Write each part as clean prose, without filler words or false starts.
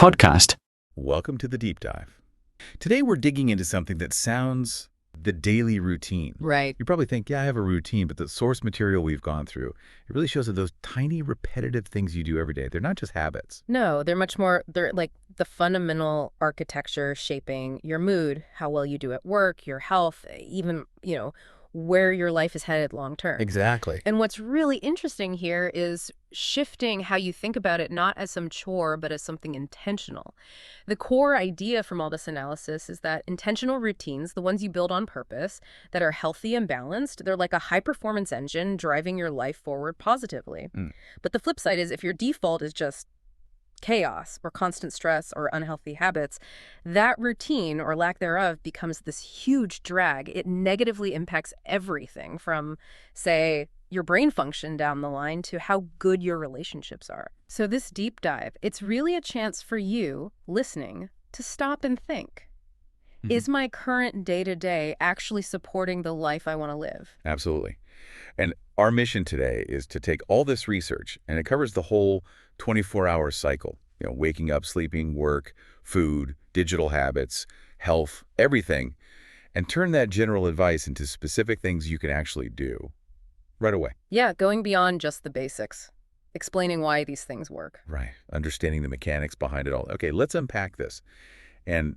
podcast. Welcome to the deep dive. Today we're digging into something that sounds the daily routine. Right. You probably think, yeah, I have a routine, but the source material we've gone through, it really shows that those tiny repetitive things you do every day, they're not just habits. No, they're much more, they're like the fundamental architecture shaping your mood, how well you do at work, your health, even, where your life is headed long term. Exactly. And what's really interesting here is shifting how you think about it, not as some chore, but as something intentional. The core idea from all this analysis is that intentional routines, the ones you build on purpose, that are healthy and balanced, they're like a high-performance engine driving your life forward positively. But the flip side is if your default is just chaos or constant stress or unhealthy habits, that routine or lack thereof becomes this huge drag. It negatively impacts everything from, say, your brain function down the line to how good your relationships are. So this deep dive, it's really a chance for you, listening, to stop and think. Is my current day-to-day actually supporting the life I want to live? Absolutely. And our mission today is to take all this research, and it covers the whole 24-hour cycle, waking up, sleeping, work, food, digital habits, health, everything, and turn that general advice into specific things you can actually do right away. Yeah, going beyond just the basics, explaining why these things work. Right. Understanding the mechanics behind it all. Okay, let's unpack this. And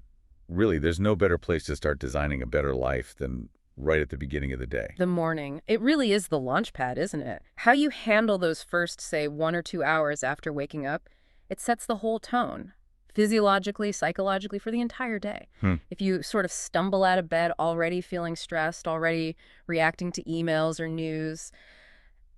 really, there's no better place to start designing a better life than right at the beginning of the day. The morning. It really is the launch pad, isn't it? How you handle those first, say, 1 or 2 hours after waking up, it sets the whole tone, physiologically, psychologically, for the entire day. If you sort of stumble out of bed already feeling stressed, already reacting to emails or news,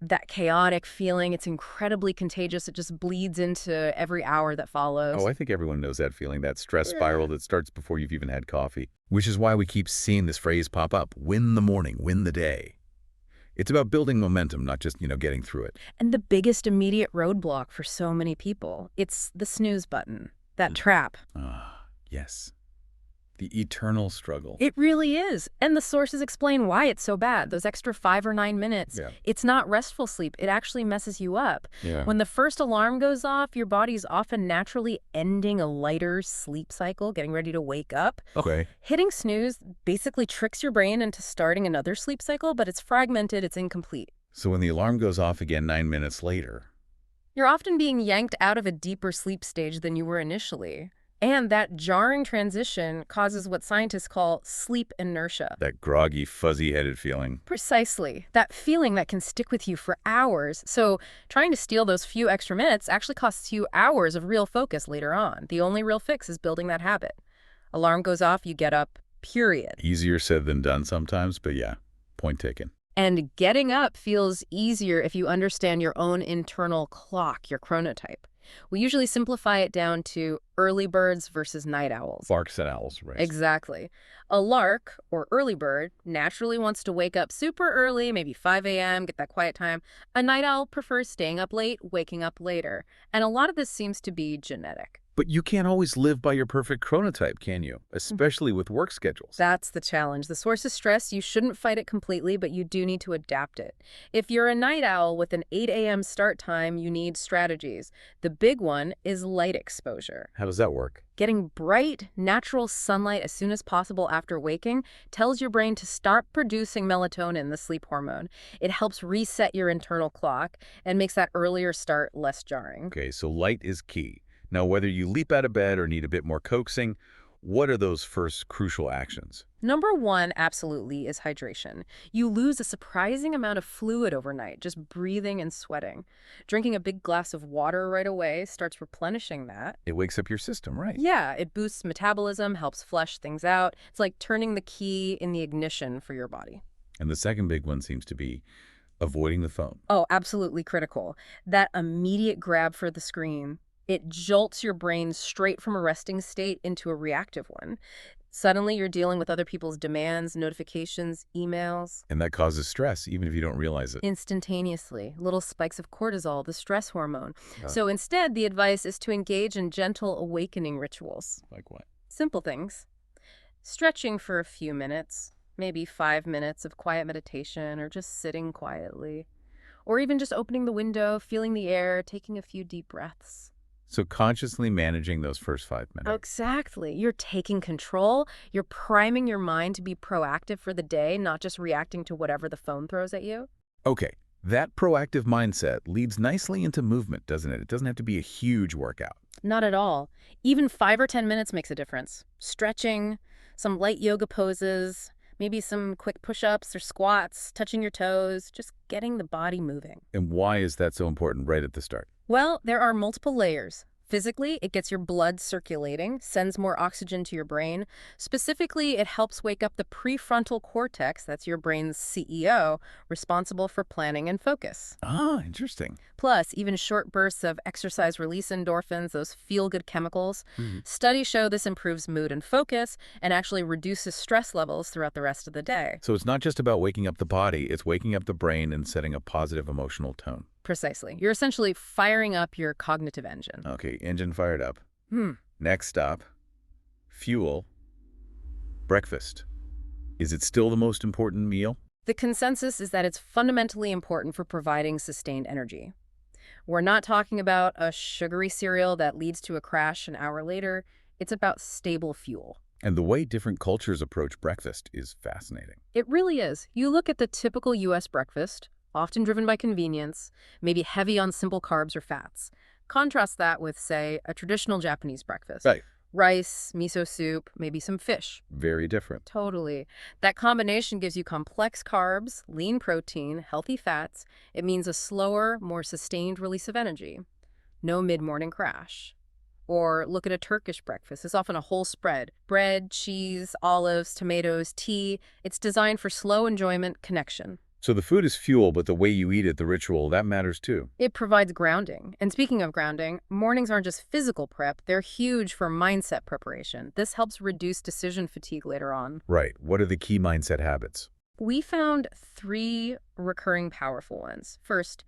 that chaotic feeling, it's incredibly contagious. It just bleeds into every hour that follows. Oh, I think everyone knows that feeling, that stress spiral that starts before you've even had coffee. Which is why we keep seeing this phrase pop up, win the morning, win the day. It's about building momentum, not just, getting through it. And the biggest immediate roadblock for so many people, it's the snooze button, that trap. Yes. The eternal struggle. It really is. And the sources explain why it's so bad. Those extra 5 or 9 minutes, it's not restful sleep. It actually messes you up. When the first alarm goes off, your body's often naturally ending a lighter sleep cycle, getting ready to wake up. Okay. Hitting snooze basically tricks your brain into starting another sleep cycle, but it's fragmented, it's incomplete. So when the alarm goes off again 9 minutes later, you're often being yanked out of a deeper sleep stage than you were initially. And that jarring transition causes what scientists call sleep inertia. that groggy, fuzzy-headed feeling. Precisely. That feeling that can stick with you for hours. So trying to steal those few extra minutes actually costs you hours of real focus later on. The only real fix is building that habit. Alarm goes off, you get up, period. Easier said than done sometimes, but yeah, point taken. And getting up feels easier if you understand your own internal clock, your chronotype. We usually simplify it down to early birds versus night owls. Larks and owls, right? Exactly. A lark, or early bird, naturally wants to wake up super early, maybe 5 a.m., get that quiet time. A night owl prefers staying up late, waking up later. And a lot of this seems to be genetic. But you can't always live by your perfect chronotype, can you? Especially with work schedules. That's the challenge. The source is stress. You shouldn't fight it completely, but you do need to adapt it. If you're a night owl with an 8 a.m. start time, you need strategies. The big one is light exposure. How does that work? Getting bright, natural sunlight as soon as possible after waking tells your brain to start producing melatonin, the sleep hormone. It helps reset your internal clock and makes that earlier start less jarring. Okay, so light is key. Now, whether you leap out of bed or need a bit more coaxing, what are those first crucial actions? Number 1, absolutely, is hydration. You lose a surprising amount of fluid overnight, just breathing and sweating. Drinking a big glass of water right away starts replenishing that. It wakes up your system, right? Yeah, it boosts metabolism, helps flush things out. It's like turning the key in the ignition for your body. And the second big one seems to be avoiding the phone. Oh, absolutely critical. That immediate grab for the screen, it jolts your brain straight from a resting state into a reactive one. Suddenly, you're dealing with other people's demands, notifications, emails. And that causes stress, even if you don't realize it. Instantaneously. Little spikes of cortisol, the stress hormone. So instead, the advice is to engage in gentle awakening rituals. Like what? Simple things. Stretching for a few minutes, maybe 5 minutes of quiet meditation or just sitting quietly. Or even just opening the window, feeling the air, taking a few deep breaths. So consciously managing those first 5 minutes. Exactly. You're taking control. You're priming your mind to be proactive for the day, not just reacting to whatever the phone throws at you. Okay, that proactive mindset leads nicely into movement, doesn't it? It doesn't have to be a huge workout. Not at all. Even 5 or 10 minutes makes a difference. Stretching, some light yoga poses, maybe some quick push-ups or squats, touching your toes, just getting the body moving. And why is that so important right at the start? Well, there are multiple layers. Physically, it gets your blood circulating, sends more oxygen to your brain. Specifically, it helps wake up the prefrontal cortex, that's your brain's CEO, responsible for planning and focus. Ah, interesting. Plus, even short bursts of exercise release endorphins, those feel-good chemicals. Mhm. Studies show this improves mood and focus and actually reduces stress levels throughout the rest of the day. So it's not just about waking up the body, it's waking up the brain and setting a positive emotional tone. Precisely. You're essentially firing up your cognitive engine. Okay, engine fired up. Hmm. Next stop, fuel, breakfast. Is it still the most important meal? The consensus is that it's fundamentally important for providing sustained energy. We're not talking about a sugary cereal that leads to a crash an hour later. It's about stable fuel. And the way different cultures approach breakfast is fascinating. It really is. You look at the typical U.S. breakfast, often driven by convenience, maybe heavy on simple carbs or fats. Contrast that with, say, a traditional Japanese breakfast. Right. Rice, miso soup, maybe some fish. Very different. Totally. That combination gives you complex carbs, lean protein, healthy fats. It means a slower, more sustained release of energy. No mid-morning crash. Or look at a Turkish breakfast. It's often a whole spread. Bread, cheese, olives, tomatoes, tea. It's designed for slow enjoyment, connection. So the food is fuel, but the way you eat it, the ritual, that matters too. It provides grounding. And speaking of grounding, mornings aren't just physical prep, they're huge for mindset preparation. This helps reduce decision fatigue later on. Right. What are the key mindset habits? We found 3 recurring powerful ones. First,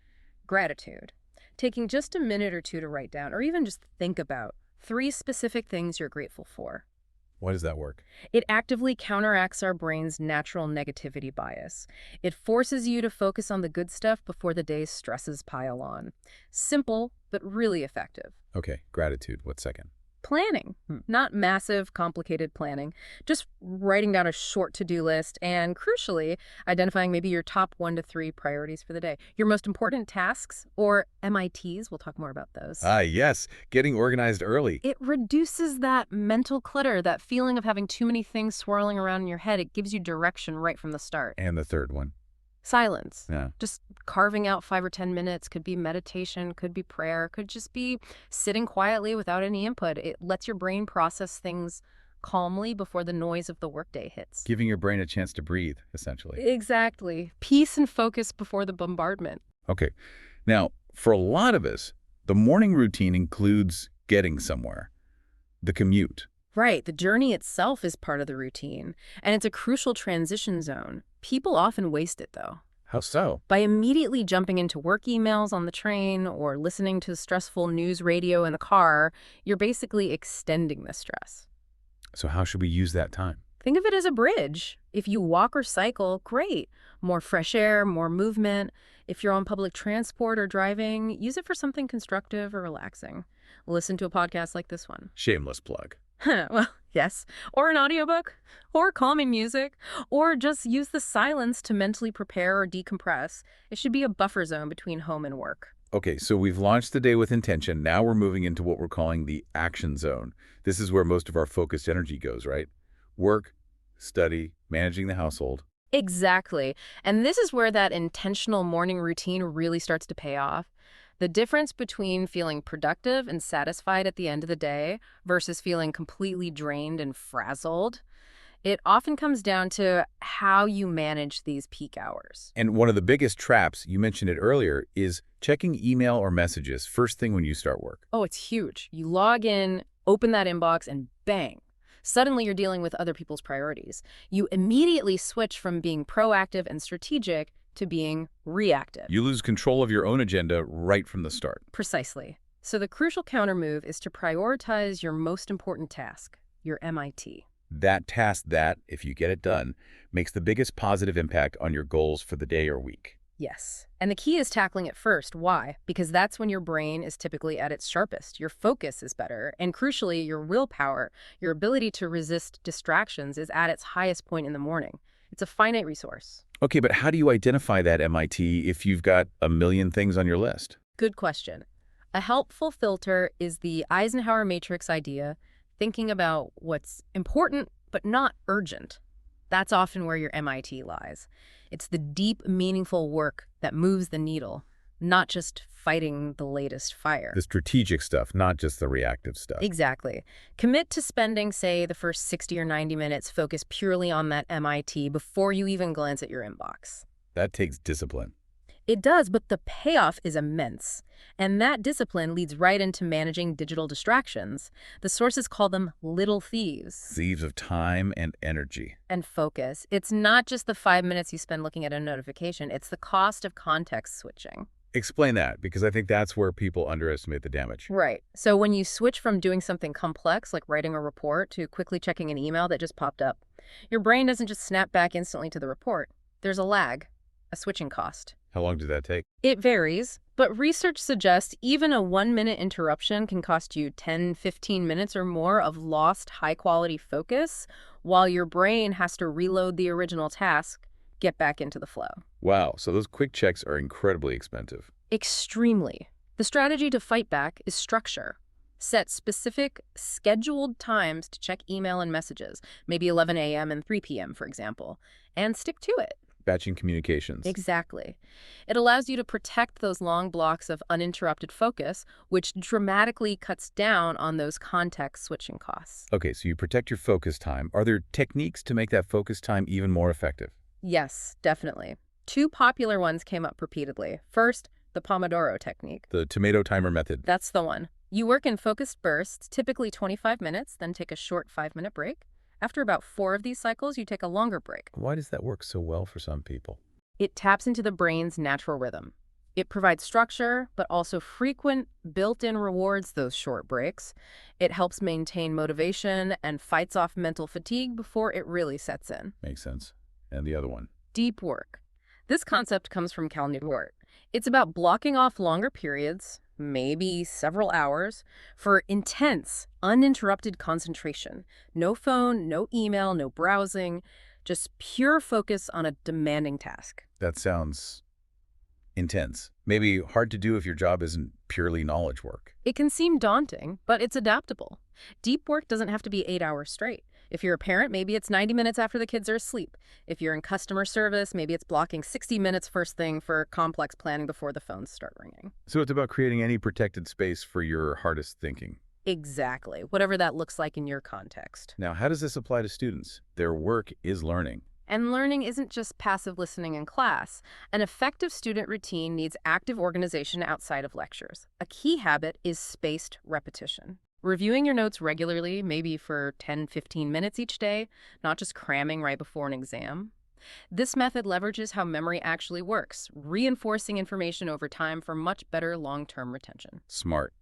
gratitude. Taking just a minute or two to write down, or even just think about 3 specific things you're grateful for. Why does that work? It actively counteracts our brain's natural negativity bias. It forces you to focus on the good stuff before the day's stresses pile on. Simple, but really effective. Okay, gratitude. What's second? Planning. Not massive, complicated planning. Just writing down a short to-do list and, crucially, identifying maybe your top 1 to 3 priorities for the day. Your most important tasks, or MITs, we'll talk more about those. Ah, yes. Getting organized early. It reduces that mental clutter, that feeling of having too many things swirling around in your head. It gives you direction right from the start. And the third one. Silence. Yeah. Just carving out 5 or 10 minutes. Could be meditation, could be prayer, could just be sitting quietly without any input. It lets your brain process things calmly before the noise of the workday hits. Giving your brain a chance to breathe, essentially. Exactly. Peace and focus before the bombardment. Okay. Now, for a lot of us, the morning routine includes getting somewhere. The commute. Right, the journey itself is part of the routine, and it's a crucial transition zone. People often waste it, though. How so? By immediately jumping into work emails on the train or listening to stressful news radio in the car, you're basically extending the stress. So how should we use that time? Think of it as a bridge. If you walk or cycle, great. More fresh air, more movement. If you're on public transport or driving, use it for something constructive or relaxing. Listen to a podcast like this one. Shameless plug. Well, yes. Or an audiobook, or calming music, or just use the silence to mentally prepare or decompress. It should be a buffer zone between home and work. Okay, so we've launched the day with intention. Now we're moving into what we're calling the action zone. This is where most of our focused energy goes, right? Work, study, managing the household. Exactly. And this is where that intentional morning routine really starts to pay off. The difference between feeling productive and satisfied at the end of the day versus feeling completely drained and frazzled, it often comes down to how you manage these peak hours. And one of the biggest traps, you mentioned it earlier, is checking email or messages first thing when you start work. Oh, it's huge. You log in, open that inbox, and bang. Suddenly you're dealing with other people's priorities. You immediately switch from being proactive and strategic to being reactive. You lose control of your own agenda right from the start. Precisely. So the crucial countermove is to prioritize your most important task, your MIT. That task that, if you get it done, makes the biggest positive impact on your goals for the day or week. Yes. And the key is tackling it first. Why? Because that's when your brain is typically at its sharpest. Your focus is better. And crucially, your willpower, your ability to resist distractions is at its highest point in the morning. It's a finite resource. Okay, but how do you identify that MIT if you've got a million things on your list? Good question. A helpful filter is the Eisenhower matrix idea, thinking about what's important but not urgent. That's often where your MIT lies. It's the deep, meaningful work that moves the needle, not just fighting the latest fire. The strategic stuff, not just the reactive stuff. Exactly. Commit to spending, say, the first 60 or 90 minutes focused purely on that MIT before you even glance at your inbox. That takes discipline. It does, but the payoff is immense. And that discipline leads right into managing digital distractions. The sources call them little thieves. Thieves of time and energy. And focus. It's not just the 5 minutes you spend looking at a notification. It's the cost of context switching. Explain that, because I think that's where people underestimate the damage. Right. So when you switch from doing something complex, like writing a report, to quickly checking an email that just popped up, your brain doesn't just snap back instantly to the report. There's a lag, a switching cost. How long did that take? It varies, but research suggests even a 1-minute interruption can cost you 10, 15 minutes or more of lost high-quality focus, while your brain has to reload the original task, get back into the flow. Wow, so those quick checks are incredibly expensive. Extremely. The strategy to fight back is structure. Set specific, scheduled times to check email and messages, maybe 11 a.m. and 3 p.m., for example, and stick to it. Batching communications. Exactly. It allows you to protect those long blocks of uninterrupted focus, which dramatically cuts down on those context switching costs. Okay, so you protect your focus time. Are there techniques to make that focus time even more effective? Yes, definitely. 2 popular ones came up repeatedly. First, the Pomodoro technique. The tomato timer method. That's the one. You work in focused bursts, typically 25 minutes, then take a short 5-minute break. After about 4 of these cycles, you take a longer break. Why does that work so well for some people? It taps into the brain's natural rhythm. It provides structure, but also frequent, built-in rewards those short breaks. It helps maintain motivation and fights off mental fatigue before it really sets in. Makes sense. And the other one? Deep work. This concept comes from Cal Newport. It's about blocking off longer periods, maybe several hours, for intense, uninterrupted concentration. No phone, no email, no browsing, just pure focus on a demanding task. That sounds intense. Maybe hard to do if your job isn't purely knowledge work. It can seem daunting, but it's adaptable. Deep work doesn't have to be 8 hours straight. If you're a parent, maybe it's 90 minutes after the kids are asleep. If you're in customer service, maybe it's blocking 60 minutes first thing for complex planning before the phones start ringing. So it's about creating any protected space for your hardest thinking. Exactly, whatever that looks like in your context. Now, how does this apply to students? Their work is learning. And learning isn't just passive listening in class. An effective student routine needs active organization outside of lectures. A key habit is spaced repetition. Reviewing your notes regularly, maybe for 10, 15 minutes each day, not just cramming right before an exam. This method leverages how memory actually works, reinforcing information over time for much better long-term retention. Smart.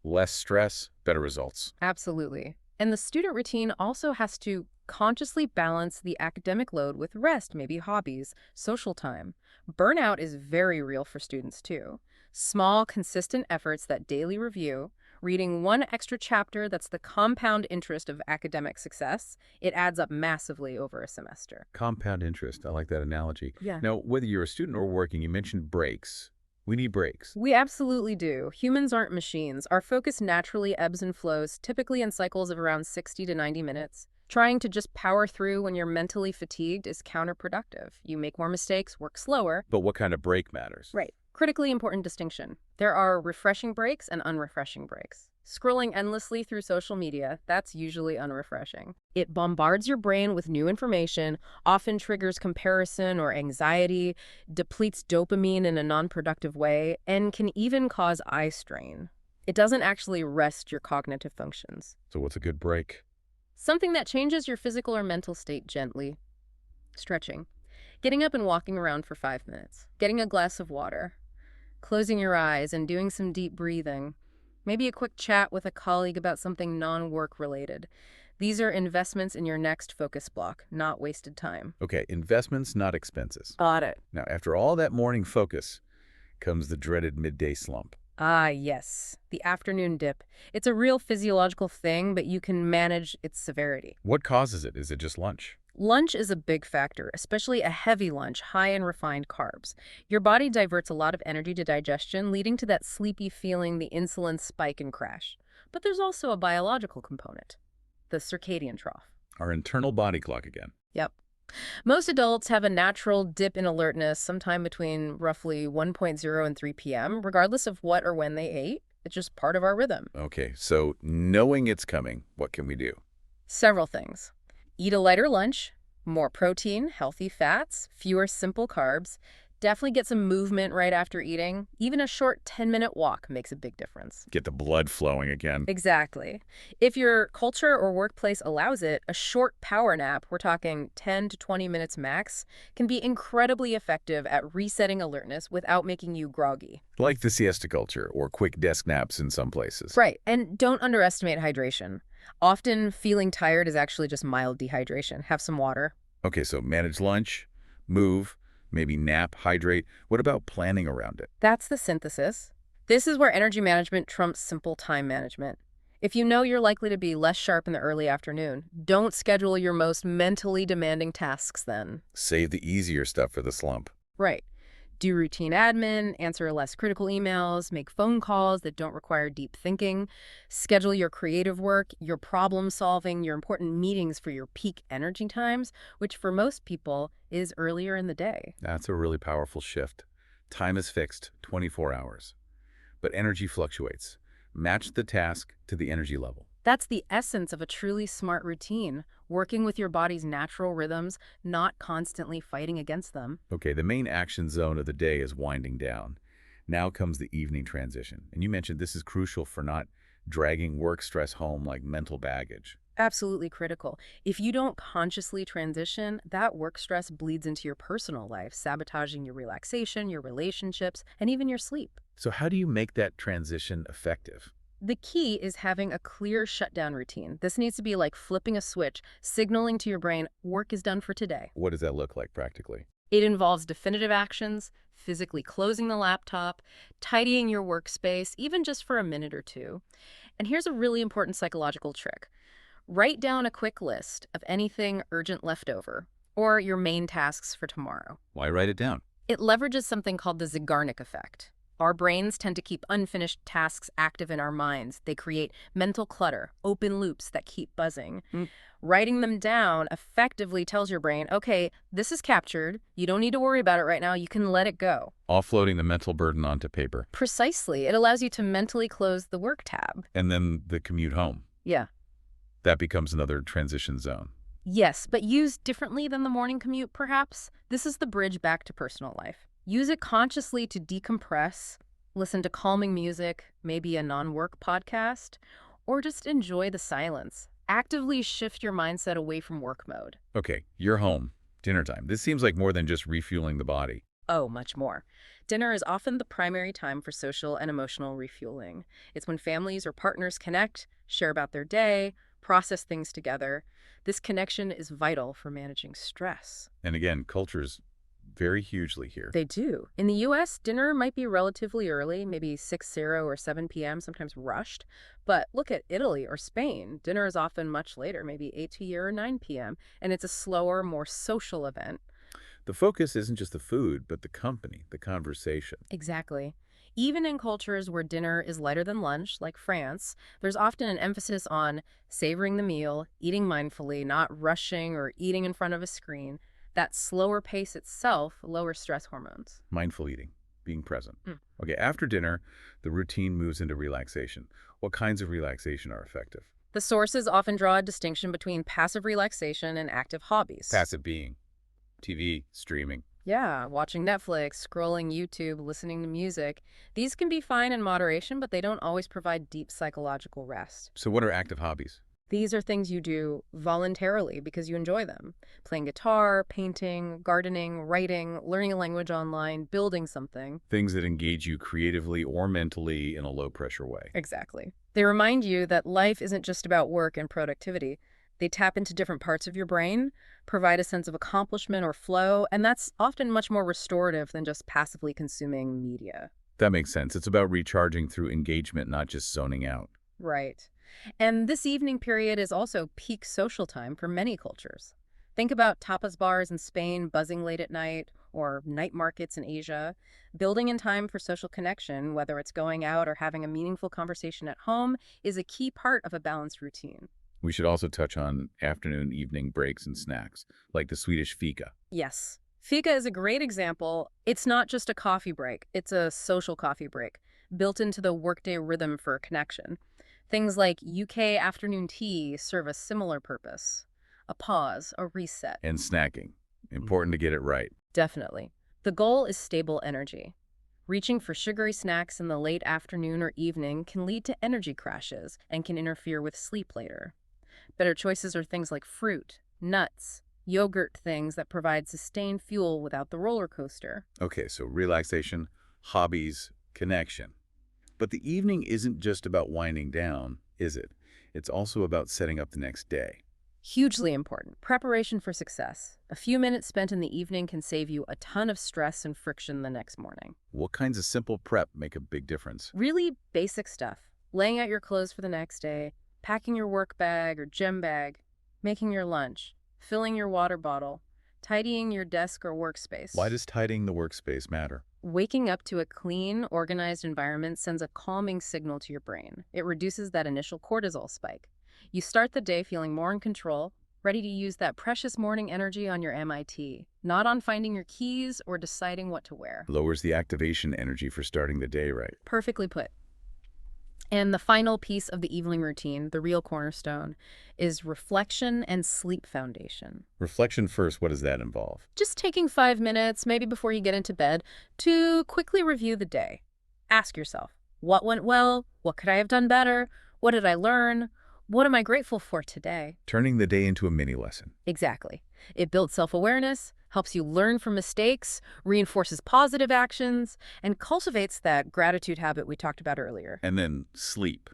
Less stress, better results. Absolutely. And the student routine also has to consciously balance the academic load with rest, maybe hobbies, social time. Burnout is very real for students too. Small, consistent efforts that daily review, reading 1 extra chapter that's the compound interest of academic success, it adds up massively over a semester. Compound interest. I like that analogy. Yeah. Now, whether you're a student or working, you mentioned breaks. We need breaks. We absolutely do. Humans aren't machines. Our focus naturally ebbs and flows, typically in cycles of around 60 to 90 minutes. Trying to just power through when you're mentally fatigued is counterproductive. You make more mistakes, work slower. But what kind of break matters? Right. Critically important distinction. There are refreshing breaks and unrefreshing breaks. Scrolling endlessly through social media, that's usually unrefreshing. It bombards your brain with new information, often triggers comparison or anxiety, depletes dopamine in a non-productive way, and can even cause eye strain. It doesn't actually rest your cognitive functions. So what's a good break? Something that changes your physical or mental state gently. Stretching. Getting up and walking around for 5 minutes. Getting a glass of water. Closing your eyes and doing some deep breathing. Maybe a quick chat with a colleague about something non-work related. These are investments in your next focus block, not wasted time. Okay, investments, not expenses. Got it. Now, after all that morning focus comes the dreaded midday slump. Ah, yes. The afternoon dip. It's a real physiological thing, but you can manage its severity. What causes it? Is it just lunch? Lunch is a big factor, especially a heavy lunch high in refined carbs. Your body diverts a lot of energy to digestion, leading to that sleepy feeling, the insulin spike and crash. But there's also a biological component, the circadian trough. Our internal body clock again. Yep. Most adults have a natural dip in alertness sometime between roughly 1.0 and 3 p.m., regardless of what or when they ate. It's just part of our rhythm. Okay, so knowing it's coming, what can we do? Several things. Eat a lighter lunch, more protein, healthy fats, fewer simple carbs. Definitely get some movement right after eating. Even a short 10-minute walk makes a big difference. Get the blood flowing again. Exactly. If your culture or workplace allows it, a short power nap, we're talking 10 to 20 minutes max, can be incredibly effective at resetting alertness without making you groggy. Like the siesta culture or quick desk naps in some places. Right, and don't underestimate hydration. Often feeling tired is actually just mild dehydration. Have some water. Okay, so manage lunch, move, maybe nap, hydrate. What about planning around it? That's the synthesis. This is where energy management trumps simple time management. If you know you're likely to be less sharp in the early afternoon, don't schedule your most mentally demanding tasks then. Save the easier stuff for the slump. Right. Do routine admin, answer less critical emails, make phone calls that don't require deep thinking, schedule your creative work, your problem solving, your important meetings for your peak energy times, which for most people is earlier in the day. That's a really powerful shift. Time is fixed, 24 hours. But energy fluctuates. Match the task to the energy level. That's the essence of a truly smart routine, working with your body's natural rhythms, not constantly fighting against them. Okay, the main action zone of the day is winding down. Now comes the evening transition. And you mentioned this is crucial for not dragging work stress home like mental baggage. Absolutely critical. If you don't consciously transition, that work stress bleeds into your personal life, sabotaging your relaxation, your relationships, and even your sleep. So how do you make that transition effective? The key is having a clear shutdown routine. This needs to be like flipping a switch, signaling to your brain, work is done for today. What does that look like practically? It involves definitive actions, physically closing the laptop, tidying your workspace, even just for a minute or two. And here's a really important psychological trick. Write down a quick list of anything urgent left over, or your main tasks for tomorrow. Why write it down? It leverages something called the Zeigarnik effect. Our brains tend to keep unfinished tasks active in our minds. They create mental clutter, open loops that keep buzzing. Writing them down effectively tells your brain, okay, this is captured. You don't need to worry about it right now. You can let it go. Offloading the mental burden onto paper. Precisely. It allows you to mentally close the work tab. And then the commute home. Yeah. That becomes another transition zone. Yes, but used differently than the morning commute, perhaps. This is the bridge back to personal life. Use it consciously to decompress, listen to calming music, maybe a non-work podcast, or just enjoy the silence. Actively shift your mindset away from work mode. Okay, you're home. Dinner time. This seems like more than just refueling the body. Oh, much more. Dinner is often the primary time for social and emotional refueling. It's when families or partners connect, share about their day, process things together. This connection is vital for managing stress. And again, cultures vary hugely here. They do. In the U.S., dinner might be relatively early, maybe 6:00 or 7 p.m., sometimes rushed. But look at Italy or Spain. Dinner is often much later, maybe 8 p.m. or 9 p.m., and it's a slower, more social event. The focus isn't just the food, but the company, the conversation. Exactly. Even in cultures where dinner is lighter than lunch, like France, there's often an emphasis on savoring the meal, eating mindfully, not rushing or eating in front of a screen. That slower pace itself lowers stress hormones. Mindful eating, being present. Okay, after dinner, the routine moves into relaxation. What kinds of relaxation are effective? The sources often draw a distinction between passive relaxation and active hobbies. Passive being, TV, streaming. Yeah, watching Netflix, scrolling YouTube, listening to music. These can be fine in moderation, but they don't always provide deep psychological rest. So what are active hobbies? These are things you do voluntarily because you enjoy them. Playing guitar, painting, gardening, writing, learning a language online, building something. Things that engage you creatively or mentally in a low-pressure way. Exactly. They remind you that life isn't just about work and productivity. They tap into different parts of your brain, provide a sense of accomplishment or flow, and that's often much more restorative than just passively consuming media. That makes sense. It's about recharging through engagement, not just zoning out. Right. And this evening period is also peak social time for many cultures. Think about tapas bars in Spain buzzing late at night, or night markets in Asia. Building in time for social connection, whether it's going out or having a meaningful conversation at home, is a key part of a balanced routine. We should also touch on afternoon, evening breaks and snacks, like the Swedish fika. Yes. Fika is a great example. It's not just a coffee break, it's a social coffee break, built into the workday rhythm for connection. Things like UK afternoon tea serve a similar purpose. A pause, a reset. And snacking. Important to get it right. Definitely. The goal is stable energy. Reaching for sugary snacks in the late afternoon or evening can lead to energy crashes and can interfere with sleep later. Better choices are things like fruit, nuts, yogurt, things that provide sustained fuel without the roller coaster. Okay, so relaxation, hobbies, connection. But the evening isn't just about winding down, is it? It's also about setting up the next day. Hugely important. Preparation for success. A few minutes spent in the evening can save you a ton of stress and friction the next morning. What kinds of simple prep make a big difference? Really basic stuff. Laying out your clothes for the next day, packing your work bag or gym bag, making your lunch, filling your water bottle, tidying your desk or workspace. Why does tidying the workspace matter? Waking up to a clean, organized environment sends a calming signal to your brain. It reduces that initial cortisol spike. You start the day feeling more in control, ready to use that precious morning energy on your MIT, not on finding your keys or deciding what to wear. Lowers the activation energy for starting the day right. Perfectly put. And the final piece of the evening routine, the real cornerstone, is reflection and sleep foundation. Reflection first, what does that involve? Just taking 5 minutes, maybe before you get into bed, to quickly review the day. Ask yourself, what went well? What could I have done better? What did I learn? What am I grateful for today? Turning the day into a mini lesson. Exactly. It builds self-awareness, helps you learn from mistakes, reinforces positive actions, and cultivates that gratitude habit we talked about earlier. And then sleep,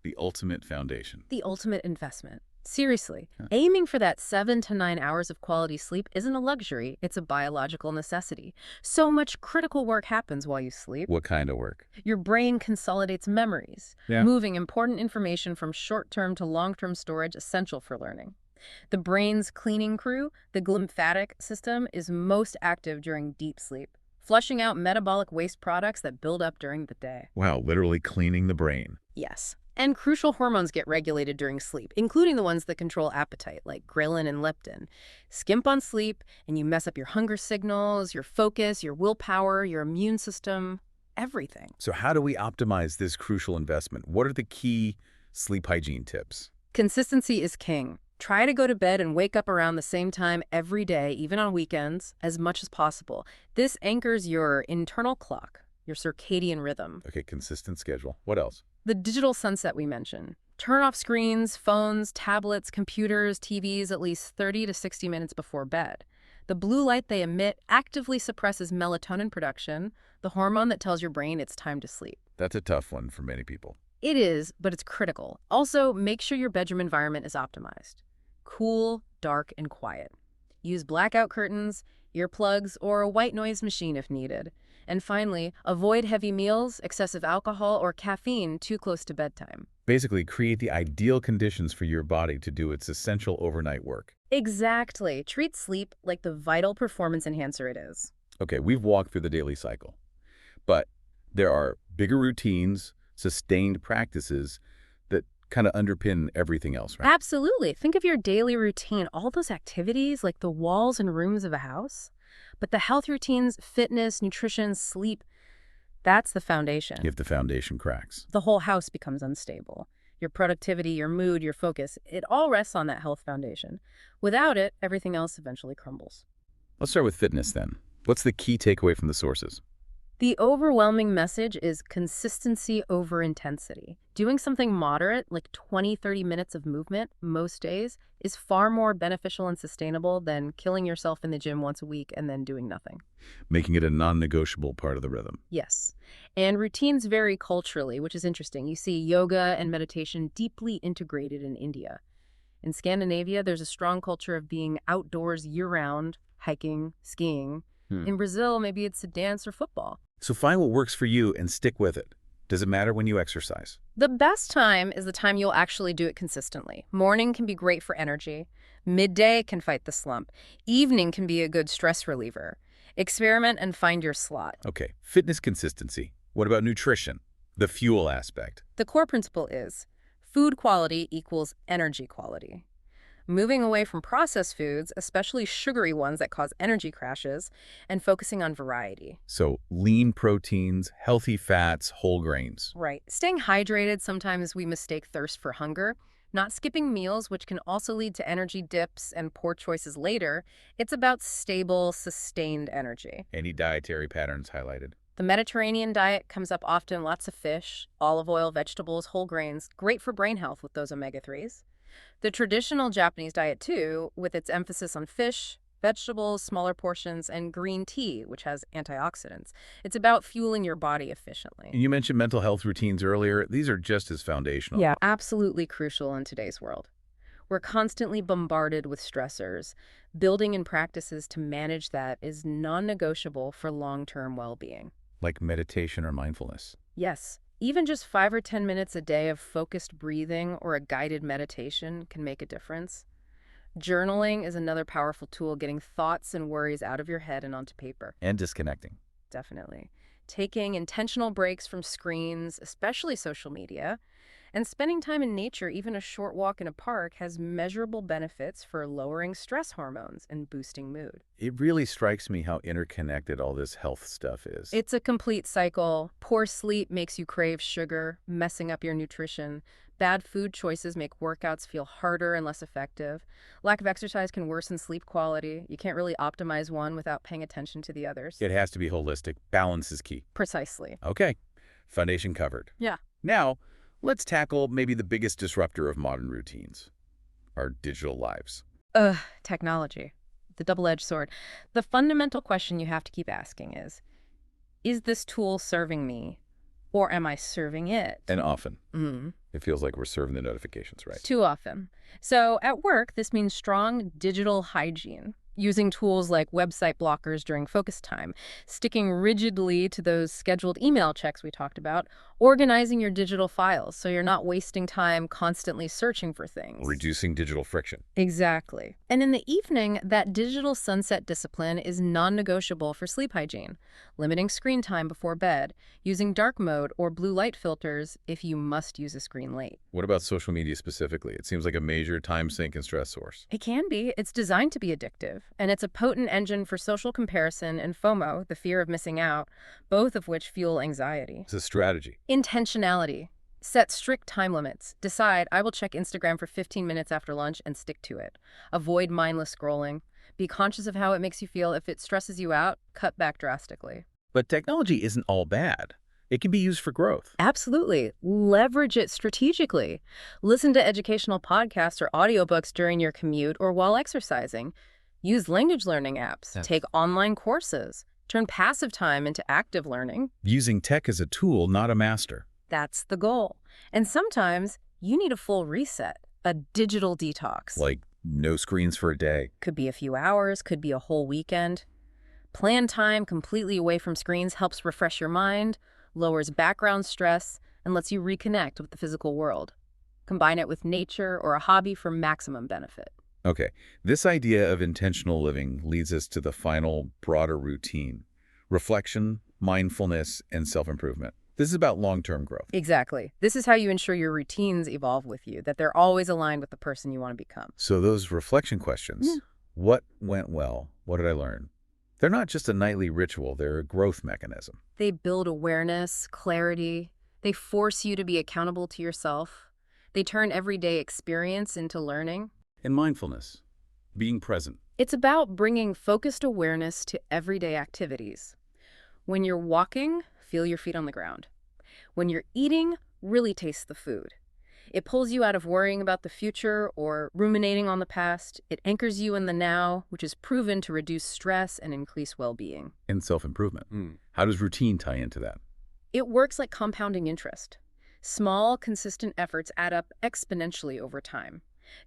the ultimate foundation. The ultimate investment. Seriously, aiming for that 7 to 9 hours of quality sleep isn't a luxury, it's a biological necessity. So much critical work happens while you sleep. What kind of work? Your brain consolidates memories, moving important information from short-term to long-term storage essential for learning. The brain's cleaning crew, the lymphatic system, is most active during deep sleep, flushing out metabolic waste products that build up during the day. Wow, literally cleaning the brain. Yes. And crucial hormones get regulated during sleep, including the ones that control appetite, like ghrelin and leptin. Skimp on sleep, and you mess up your hunger signals, your focus, your willpower, your immune system, everything. So how do we optimize this crucial investment? What are the key sleep hygiene tips? Consistency is king. Try to go to bed and wake up around the same time every day, even on weekends, as much as possible. This anchors your internal clock, your circadian rhythm. Okay, consistent schedule. What else? The digital sunset we mentioned. Turn off screens, phones, tablets, computers, TVs at least 30 to 60 minutes before bed. The blue light they emit actively suppresses melatonin production, the hormone that tells your brain it's time to sleep. That's a tough one for many people. It is, but it's critical. Also, make sure your bedroom environment is optimized. Cool, dark, and quiet. Use blackout curtains, earplugs, or a white noise machine if needed. And finally, avoid heavy meals, excessive alcohol, or caffeine too close to bedtime. Basically, create the ideal conditions for your body to do its essential overnight work. Exactly. Treat sleep like the vital performance enhancer it is. Okay, we've walked through the daily cycle, but there are bigger routines, sustained practices that kind of underpin everything else, right? Absolutely. Think of your daily routine, all those activities like the walls and rooms of a house. But the health routines, fitness, nutrition, sleep, that's the foundation. If the foundation cracks. The whole house becomes unstable. Your productivity, your mood, your focus, it all rests on that health foundation. Without it, everything else eventually crumbles. Let's start with fitness then. What's the key takeaway from the sources? The overwhelming message is consistency over intensity. Doing something moderate, like 20-30 minutes of movement most days, is far more beneficial and sustainable than killing yourself in the gym once a week and then doing nothing. Making it a non-negotiable part of the rhythm. Yes. And routines vary culturally, which is interesting. You see yoga and meditation deeply integrated in India. In Scandinavia, there's a strong culture of being outdoors year-round, hiking, skiing. Hmm. In Brazil, maybe it's a dance or football. So find what works for you and stick with it. Does it matter when you exercise? The best time is the time you'll actually do it consistently. Morning can be great for energy. Midday can fight the slump. Evening can be a good stress reliever. Experiment and find your slot. Okay, fitness consistency. What about nutrition? The fuel aspect. The core principle is food quality equals energy quality. Moving away from processed foods, especially sugary ones that cause energy crashes, and focusing on variety. So lean proteins, healthy fats, whole grains. Right. Staying hydrated, sometimes we mistake thirst for hunger. Not skipping meals, which can also lead to energy dips and poor choices later. It's about stable, sustained energy. Any dietary patterns highlighted? The Mediterranean diet comes up often, lots of fish, olive oil, vegetables, whole grains, great for brain health with those omega-3s. The traditional Japanese diet, too, with its emphasis on fish, vegetables, smaller portions, and green tea, which has antioxidants. It's about fueling your body efficiently. And you mentioned mental health routines earlier. These are just as foundational. Yeah, absolutely crucial in today's world. We're constantly bombarded with stressors. Building in practices to manage that is non-negotiable for long-term well-being. Like meditation or mindfulness. Yes, even just 5 or 10 minutes a day of focused breathing or a guided meditation can make a difference. Journaling is another powerful tool, getting thoughts and worries out of your head and onto paper. And disconnecting. Definitely. Taking intentional breaks from screens, especially social media, and spending time in nature, even a short walk in a park, has measurable benefits for lowering stress hormones and boosting mood. It really strikes me how interconnected all this health stuff is. It's a complete cycle. Poor sleep makes you crave sugar, messing up your nutrition. Bad food choices make workouts feel harder and less effective. Lack of exercise can worsen sleep quality. You can't really optimize one without paying attention to the others. It has to be holistic. Balance is key. Precisely. Okay, foundation covered. Yeah. Now, let's tackle maybe the biggest disruptor of modern routines, our digital lives. Technology. The double-edged sword. The fundamental question you have to keep asking is this tool serving me, or am I serving it? And often, it feels like we're serving the notifications, right? Too often. So at work, this means strong digital hygiene, using tools like website blockers during focus time, sticking rigidly to those scheduled email checks we talked about, organizing your digital files so you're not wasting time constantly searching for things. Reducing digital friction. Exactly. And in the evening, that digital sunset discipline is non-negotiable for sleep hygiene, limiting screen time before bed, using dark mode or blue light filters if you must use a screen late. What about social media specifically? It seems like a major time sink and stress source. It can be. It's designed to be addictive, and it's a potent engine for social comparison and FOMO, the fear of missing out, both of which fuel anxiety. It's a strategy. Intentionality. Set strict time limits. Decide, I will check Instagram for 15 minutes after lunch and stick to it. Avoid mindless scrolling. Be conscious of how it makes you feel. If it stresses you out, cut back drastically. But technology isn't all bad. It can be used for growth. Absolutely. Leverage it strategically. Listen to educational podcasts or audiobooks during your commute or while exercising. Use language learning apps. Yes. Take online courses. Turn passive time into active learning. Using tech as a tool, not a master. That's the goal. And sometimes you need a full reset, a digital detox. Like no screens for a day. Could be a few hours, could be a whole weekend. Plan time completely away from screens helps refresh your mind, lowers background stress, and lets you reconnect with the physical world. Combine it with nature or a hobby for maximum benefit. Okay, this idea of intentional living leads us to the final, broader routine. Reflection, mindfulness, and self-improvement. This is about long-term growth. Exactly. This is how you ensure your routines evolve with you, that they're always aligned with the person you want to become. So those reflection questions, what went well? What did I learn? They're not just a nightly ritual, they're a growth mechanism. They build awareness, clarity. They force you to be accountable to yourself. They turn everyday experience into learning. And mindfulness, being present. It's about bringing focused awareness to everyday activities. When you're walking, feel your feet on the ground. When you're eating, really taste the food. It pulls you out of worrying about the future or ruminating on the past. It anchors you in the now, which is proven to reduce stress and increase well-being. And self-improvement. How does routine tie into that? It works like compounding interest. Small, consistent efforts add up exponentially over time.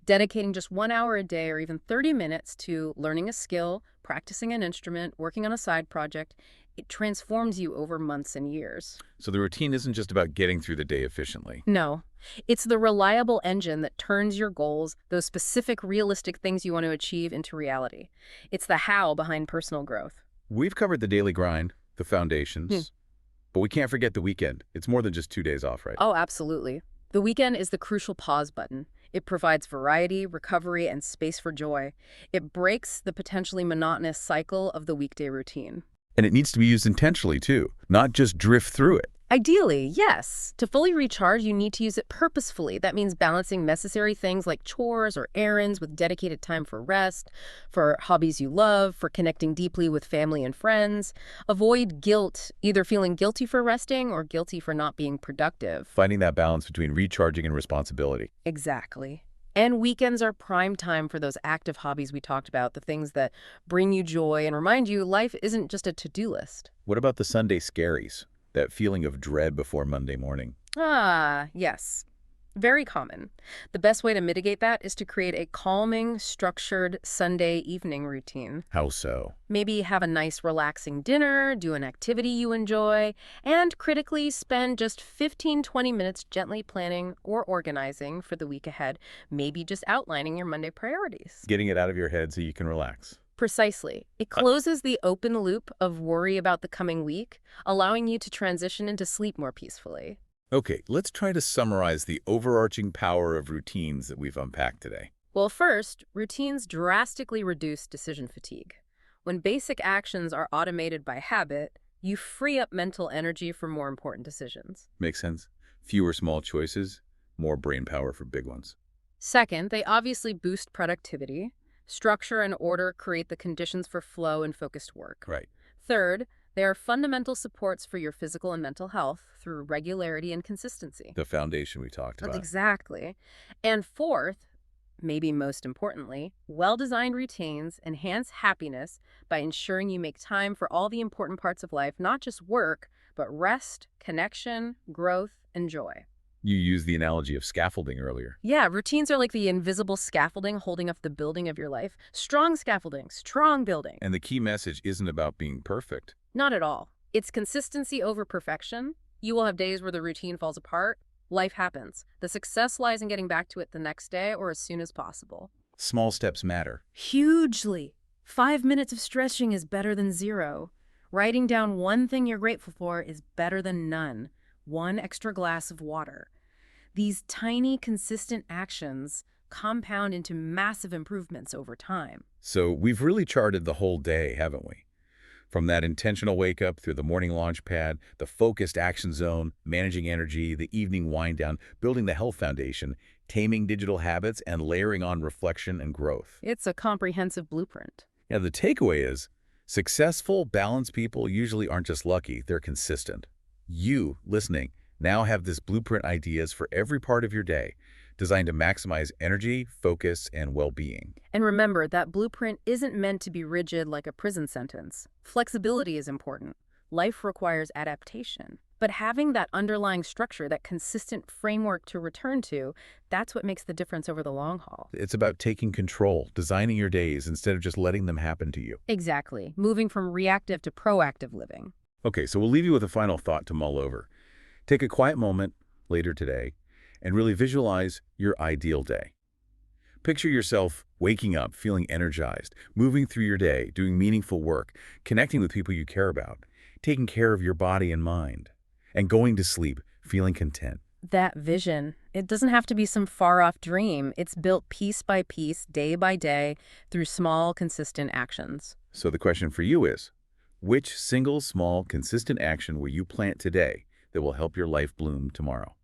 Dedicating just 1 hour a day or even 30 minutes to learning a skill, practicing an instrument, working on a side project, it transforms you over months and years. So the routine isn't just about getting through the day efficiently. No, it's the reliable engine that turns your goals, those specific, realistic things you want to achieve, into reality. It's the how behind personal growth. We've covered the daily grind, the Hmm. foundations, but we can't forget the weekend. It's more than just 2 days off, right? Oh, absolutely. The weekend is the crucial pause button. It provides variety, recovery, and space for joy. It breaks the potentially monotonous cycle of the weekday routine. And it needs to be used intentionally, too, not just drift through it. Ideally, yes. To fully recharge, you need to use it purposefully. That means balancing necessary things like chores or errands with dedicated time for rest, for hobbies you love, for connecting deeply with family and friends. Avoid guilt, either feeling guilty for resting or guilty for not being productive. Finding that balance between recharging and responsibility. Exactly. And weekends are prime time for those active hobbies we talked about, the things that bring you joy and remind you life isn't just a to-do list. What about the Sunday scaries? That feeling of dread before Monday morning. Ah, yes. Very common. The best way to mitigate that is to create a calming, structured Sunday evening routine. How so? Maybe have a nice, relaxing dinner, do an activity you enjoy, and critically spend just 15-20 minutes gently planning or organizing for the week ahead, maybe just outlining your Monday priorities. Getting it out of your head so you can relax. Precisely. It closes the open loop of worry about the coming week, allowing you to transition into sleep more peacefully. Okay, let's try to summarize the overarching power of routines that we've unpacked today. Well, first, routines drastically reduce decision fatigue. When basic actions are automated by habit, you free up mental energy for more important decisions. Make sense? Fewer small choices, more brain power for big ones. Second, they obviously boost productivity. Structure and order create the conditions for flow and focused work. Right. Third, they are fundamental supports for your physical and mental health through regularity and consistency. The foundation we talked about. Exactly. And fourth, maybe most importantly, well-designed routines enhance happiness by ensuring you make time for all the important parts of life, not just work, but rest, connection, growth, and joy. You used the analogy of scaffolding earlier. Yeah, routines are like the invisible scaffolding holding up the building of your life. Strong scaffolding, strong building. And the key message isn't about being perfect. Not at all. It's consistency over perfection. You will have days where the routine falls apart. Life happens. The success lies in getting back to it the next day or as soon as possible. Small steps matter. Hugely. 5 minutes of stretching is better than zero. Writing down one thing you're grateful for is better than none. One extra glass of water. These tiny, consistent actions compound into massive improvements over time. So we've really charted the whole day, haven't we? From that intentional wake-up through the morning launch pad, the focused action zone, managing energy, the evening wind-down, building the health foundation, taming digital habits, and layering on reflection and growth. It's a comprehensive blueprint. Yeah, the takeaway is, successful, balanced people usually aren't just lucky, they're consistent. You, listening, now have this blueprint ideas for every part of your day, designed to maximize energy, focus, and well-being. And remember, that blueprint isn't meant to be rigid like a prison sentence. Flexibility is important. Life requires adaptation. But having that underlying structure, that consistent framework to return to, that's what makes the difference over the long haul. It's about taking control, designing your days instead of just letting them happen to you. Exactly. Moving from reactive to proactive living. Okay, so we'll leave you with a final thought to mull over. Take a quiet moment later today and really visualize your ideal day. Picture yourself waking up, feeling energized, moving through your day, doing meaningful work, connecting with people you care about, taking care of your body and mind, and going to sleep feeling content. That vision, it doesn't have to be some far-off dream. It's built piece by piece, day by day, through small, consistent actions. So the question for you is, which single, small, consistent action will you plant today that will help your life bloom tomorrow?